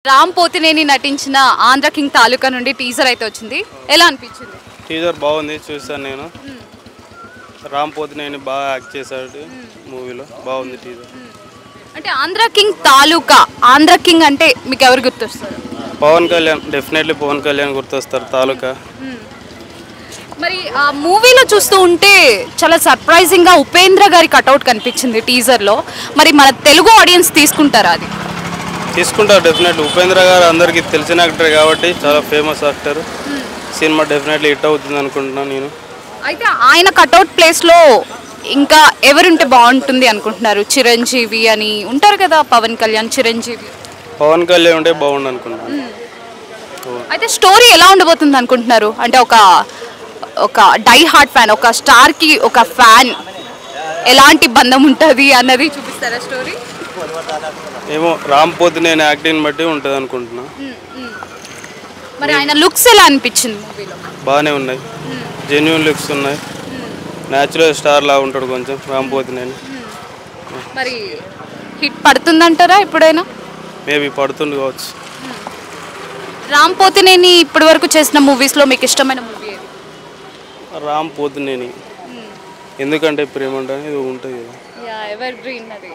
రామ్ పోతినేని నటించిన ఆంధ్ర కింగ్ తాలూకా నుండి టీజర్ అయితే వచ్చింది. ఎలా అనిపించింది? టీజర్ బాగుంది, చూసాను నేను. రామ్ పోతినేని బాగా యాక్ట్ చేశాడు మూవీలో, బాగుంది టీజర్. అంటే ఆంధ్ర కింగ్ తాలూకా, ఆంధ్ర కింగ్ అంటే మీకు ఎవరు గుర్తొస్తారు? పవన్ కళ్యాణ్, డెఫినెట్లీ పవన్ కళ్యాణ్ గుర్తొస్తారు తాలూకా. మరి ఆ మూవీలో చూస్తూ ఉంటే చాలా సర్ప్రైజింగ్గా ఉపేంద్ర గారి కటౌట్ కనిపించింది టీజర్లో. మరి మన తెలుగు ఆడియన్స్ తీసుకుంటారా? అది తీసుకుంటారు డెఫినెట్లీ. ఉపేంద్ర గారు అందరికీ తెలిసిన యాక్టర్ కాబట్టి చాలా famous actor. Cinema definitely hit అవుతుంది అనుకుంటున్నాను నేను. అయితే ఆయన కటౌట్ ప్లేస్లో ఇంకా ఎవరుంటే బాగుంటుంది అనుకుంటున్నారు? చిరంజీవి అని ఉంటారు కదా, పవన్ కళ్యాణ్, చిరంజీవి. పవన్ కళ్యాణ్ ఉంటే బాగుండు అనుకుంటున్నాను. అయితే స్టోరీ ఎలా ఉండబోతుంది అనుకుంటున్నారు? అంటే ఒక డై హార్ట్ ఫ్యాన్, ఒక స్టార్కి ఒక ఫ్యాన్ ఎలాంటి బంధం ఉంటుంది అన్నది చూపిస్తారా స్టోరీ? ఏమో, రామ్ పోతినేని యాక్టింగ్ బట్టి ఉంటుంది అనుకుంటున్నా. మరి ఆయన లుక్స్ ఎలా అనిపించింది మూవీలో? బాగానే ఉన్నాయి, జెన్యున్ లుక్స్ ఉన్నాయి. న్యాచురల్ స్టార్ లా ఉంటాడు కొంచెం రామ్ పోతినేని. మరి హిట్ పడుతుందంటారా ఎప్పుడైనా? మేబీ పడుతుంది కావచ్చు. రామ్ పోతినేని ఇప్పటి వరకు చేసిన మూవీస్లో మీకు ఇష్టమైన మూవీ ఏది? రామ్ పోతినేని ఎందుకంటే ప్రేమ అంటే ఇది ఉంటుంది కదా. ఎవర్ గ్రీన్ అది.